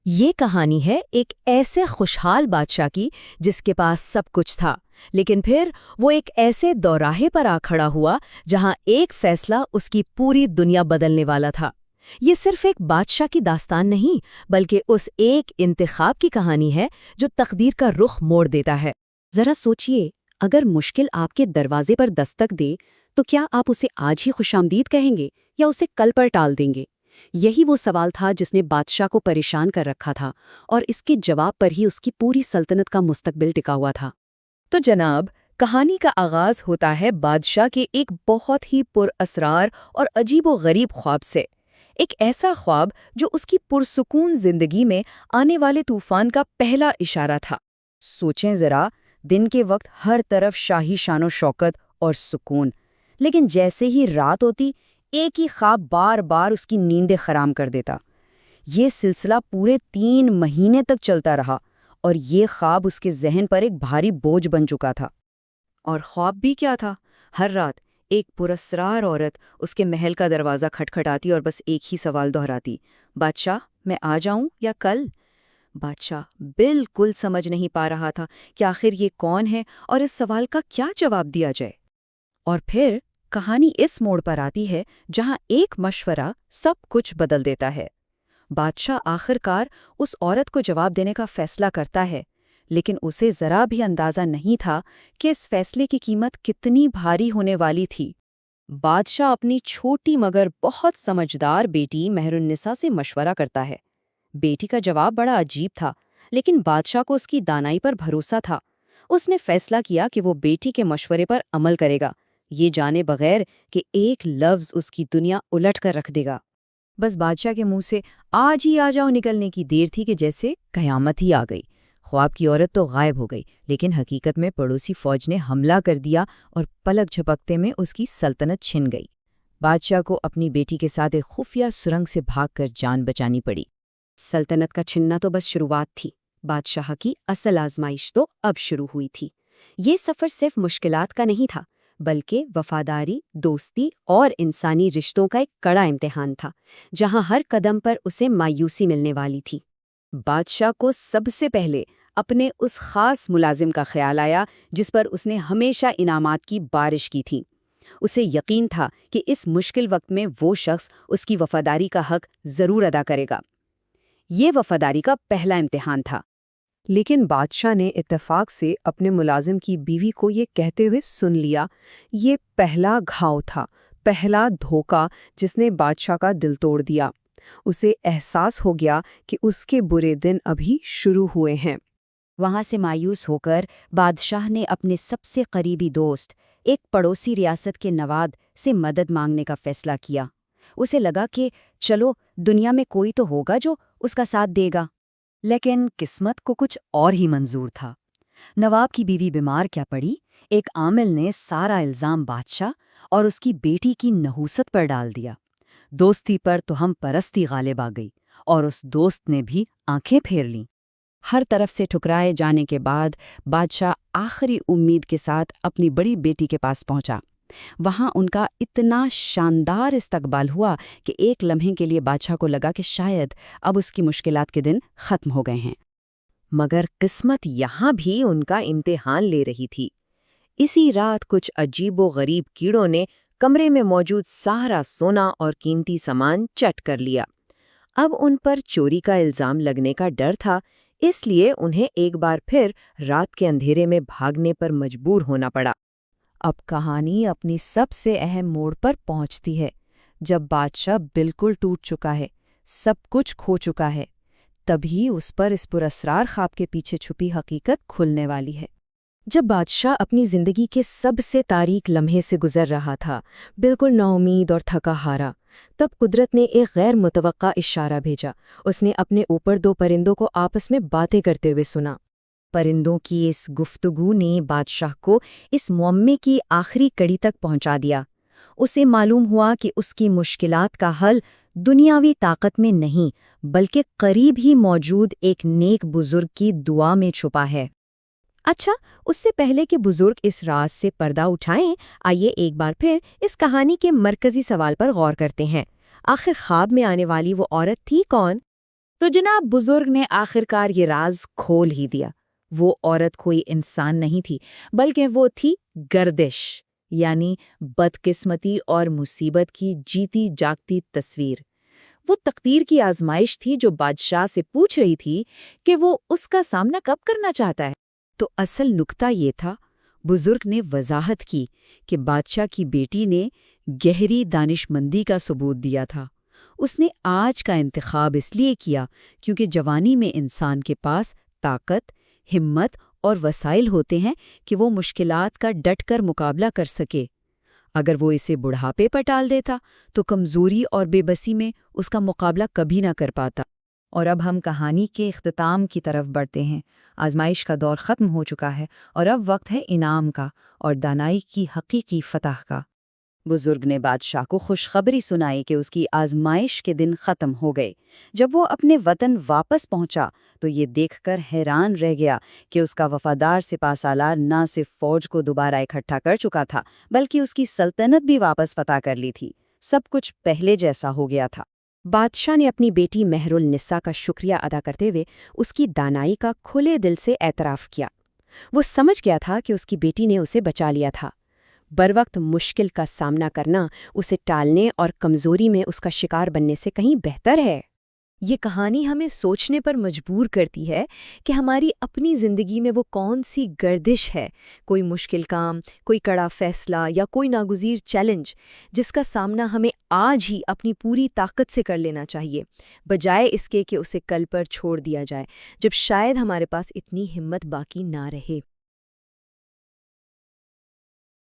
یہ کہانی ہے ایک ایسے خوشحال بادشاہ کی جس کے پاس سب کچھ تھا، لیکن پھر وہ ایک ایسے دوراہے پر آ کھڑا ہوا جہاں ایک فیصلہ اس کی پوری دنیا بدلنے والا تھا۔ یہ صرف ایک بادشاہ کی داستان نہیں، بلکہ اس ایک انتخاب کی کہانی ہے جو تقدیر کا رخ موڑ دیتا ہے۔ ذرا سوچئے، اگر مشکل آپ کے دروازے پر دستک دے تو کیا آپ اسے آج ہی خوش آمدید کہیں گے یا اسے کل پر ٹال دیں گے؟ یہی وہ سوال تھا جس نے بادشاہ کو پریشان کر رکھا تھا، اور اس کے جواب پر ہی اس کی پوری سلطنت کا مستقبل ٹکا ہوا تھا۔ تو جناب، کہانی کا آغاز ہوتا ہے بادشاہ کے ایک بہت ہی پر اسرار اور عجیب و غریب خواب سے۔ ایک ایسا خواب جو اس کی پرسکون زندگی میں آنے والے طوفان کا پہلا اشارہ تھا۔ سوچیں ذرا، دن کے وقت ہر طرف شاہی شان و شوکت اور سکون، لیکن جیسے ہی رات ہوتی ایک ہی خواب بار بار اس کی نیندیں حرام کر دیتا۔ یہ سلسلہ پورے 3 مہینے تک چلتا رہا، اور یہ خواب اس کے ذہن پر ایک بھاری بوجھ بن چکا تھا۔ اور خواب بھی کیا تھا؟ ہر رات ایک پراسرار عورت اس کے محل کا دروازہ کھٹکھٹاتی اور بس ایک ہی سوال دہراتی: بادشاہ، میں آ جاؤں یا کل؟ بادشاہ بالکل سمجھ نہیں پا رہا تھا کہ آخر یہ کون ہے اور اس سوال کا کیا جواب دیا جائے۔ اور پھر کہانی اس موڑ پر آتی ہے جہاں ایک مشورہ سب کچھ بدل دیتا ہے۔ بادشاہ آخرکار اس عورت کو جواب دینے کا فیصلہ کرتا ہے، لیکن اسے ذرا بھی اندازہ نہیں تھا کہ اس فیصلے کی قیمت کتنی بھاری ہونے والی تھی۔ بادشاہ اپنی چھوٹی مگر بہت سمجھدار بیٹی مہرالنساء سے مشورہ کرتا ہے۔ بیٹی کا جواب بڑا عجیب تھا، لیکن بادشاہ کو اس کی دانائی پر بھروسہ تھا۔ اس نے فیصلہ کیا کہ وہ بیٹی کے مشورے پر عمل کرے گا، یہ جانے بغیر کہ ایک لفظ اس کی دنیا الٹ کر رکھ دے گا۔ بس بادشاہ کے منہ سے آج ہی آ جاؤ نکلنے کی دیر تھی کہ جیسے قیامت ہی آ گئی۔ خواب کی عورت تو غائب ہو گئی، لیکن حقیقت میں پڑوسی فوج نے حملہ کر دیا اور پلک جھپکتے میں اس کی سلطنت چھن گئی۔ بادشاہ کو اپنی بیٹی کے ساتھ ایک خفیہ سرنگ سے بھاگ کر جان بچانی پڑی۔ سلطنت کا چھننا تو بس شروعات تھی، بادشاہ کی اصل آزمائش تو اب شروع ہوئی تھی۔ یہ سفر صرف مشکلات کا نہیں تھا، بلکہ وفاداری، دوستی اور انسانی رشتوں کا ایک کڑا امتحان تھا، جہاں ہر قدم پر اسے مایوسی ملنے والی تھی۔ بادشاہ کو سب سے پہلے اپنے اس خاص ملازم کا خیال آیا جس پر اس نے ہمیشہ انعامات کی بارش کی تھی۔ اسے یقین تھا کہ اس مشکل وقت میں وہ شخص اس کی وفاداری کا حق ضرور ادا کرے گا۔ یہ وفاداری کا پہلا امتحان تھا۔ لیکن بادشاہ نے اتفاق سے اپنے ملازم کی بیوی کو یہ کہتے ہوئے سن لیا۔ یہ پہلا گھاؤ تھا، پہلا دھوکہ جس نے بادشاہ کا دل توڑ دیا۔ اسے احساس ہو گیا کہ اس کے برے دن ابھی شروع ہوئے ہیں۔ وہاں سے مایوس ہو کر بادشاہ نے اپنے سب سے قریبی دوست، ایک پڑوسی ریاست کے نواب سے مدد مانگنے کا فیصلہ کیا۔ اسے لگا کہ چلو دنیا میں کوئی تو ہوگا جو اس کا ساتھ دے گا۔ لیکن قسمت کو کچھ اور ہی منظور تھا۔ نواب کی بیوی بیمار کیا پڑی۔ ایک عامل نے سارا الزام بادشاہ اور اس کی بیٹی کی نحوست پر ڈال دیا۔ دوستی پر تو ہم پرستی غالب آ گئی، اور اس دوست نے بھی آنکھیں پھیر لیں۔ ہر طرف سے ٹھکرائے جانے کے بعد بادشاہ آخری امید کے ساتھ اپنی بڑی بیٹی کے پاس پہنچا۔ وہاں ان کا اتنا شاندار استقبال ہوا کہ ایک لمحے کے لیے بادشاہ کو لگا کہ شاید اب اس کی مشکلات کے دن ختم ہو گئے ہیں۔ مگر قسمت یہاں بھی ان کا امتحان لے رہی تھی۔ اسی رات کچھ عجیب و غریب کیڑوں نے کمرے میں موجود سارا سونا اور قیمتی سامان چٹ کر لیا۔ اب ان پر چوری کا الزام لگنے کا ڈر تھا، اس لیے انہیں ایک بار پھر رات کے اندھیرے میں بھاگنے پر مجبور ہونا پڑا۔ اب کہانی اپنی سب سے اہم موڑ پر پہنچتی ہے، جب بادشاہ بالکل ٹوٹ چکا ہے، سب کچھ کھو چکا ہے۔ تبھی اس پر اس پراسرار خواب کے پیچھے چھپی حقیقت کھلنے والی ہے۔ جب بادشاہ اپنی زندگی کے سب سے تاریک لمحے سے گزر رہا تھا، بالکل نا امید اور تھکا ہارا، تب قدرت نے ایک غیر متوقع اشارہ بھیجا۔ اس نے اپنے اوپر 2 پرندوں کو آپس میں باتیں کرتے ہوئے سنا۔ پرندوں کی اس گفتگو نے بادشاہ کو اس معمے کی آخری کڑی تک پہنچا دیا۔ اسے معلوم ہوا کہ اس کی مشکلات کا حل دنیاوی طاقت میں نہیں، بلکہ قریب ہی موجود ایک نیک بزرگ کی دعا میں چھپا ہے۔ اچھا، اس سے پہلے کہ بزرگ اس راز سے پردہ اٹھائیں، آئیے ایک بار پھر اس کہانی کے مرکزی سوال پر غور کرتے ہیں۔ آخر خواب میں آنے والی وہ عورت تھی کون؟ تو جناب بزرگ نے آخرکار یہ راز کھول ہی دیا۔ وہ عورت کوئی انسان نہیں تھی، بلکہ وہ تھی گردش، یعنی بدقسمتی اور مصیبت کی جیتی جاگتی تصویر۔ وہ تقدیر کی آزمائش تھی جو بادشاہ سے پوچھ رہی تھی کہ وہ اس کا سامنا کب کرنا چاہتا ہے۔ تو اصل نکتہ یہ تھا، بزرگ نے وضاحت کی کہ بادشاہ کی بیٹی نے گہری دانشمندی کا ثبوت دیا تھا۔ اس نے آج کا انتخاب اس لیے کیا کیونکہ جوانی میں انسان کے پاس طاقت، ہمت اور وسائل ہوتے ہیں کہ وہ مشکلات کا ڈٹ کر مقابلہ کر سکے۔ اگر وہ اسے بڑھاپے پر ٹال دیتا تو کمزوری اور بے بسی میں اس کا مقابلہ کبھی نہ کر پاتا۔ اور اب ہم کہانی کے اختتام کی طرف بڑھتے ہیں۔ آزمائش کا دور ختم ہو چکا ہے اور اب وقت ہے انعام کا اور دانائی کی حقیقی فتح کا۔ بزرگ نے بادشاہ کو خوشخبری سنائی کہ اس کی آزمائش کے دن ختم ہو گئے۔ جب وہ اپنے وطن واپس پہنچا تو یہ دیکھ کر حیران رہ گیا کہ اس کا وفادار سپہ سالار نہ صرف فوج کو دوبارہ اکٹھا کر چکا تھا بلکہ اس کی سلطنت بھی واپس فتح کر لی تھی۔ سب کچھ پہلے جیسا ہو گیا تھا۔ بادشاہ نے اپنی بیٹی مہر النساء کا شکریہ ادا کرتے ہوئے اس کی دانائی کا کھلے دل سے اعتراف کیا۔ وہ سمجھ گیا تھا کہ اس کی بیٹی نے اسے بچا لیا تھا۔ بروقت مشکل کا سامنا کرنا اسے ٹالنے اور کمزوری میں اس کا شکار بننے سے کہیں بہتر ہے۔ یہ کہانی ہمیں سوچنے پر مجبور کرتی ہے کہ ہماری اپنی زندگی میں وہ کون سی گردش ہے، کوئی مشکل کام، کوئی کڑا فیصلہ یا کوئی ناگزیر چیلنج جس کا سامنا ہمیں آج ہی اپنی پوری طاقت سے کر لینا چاہیے، بجائے اس کے کہ اسے کل پر چھوڑ دیا جائے جب شاید ہمارے پاس اتنی ہمت باقی نہ رہے۔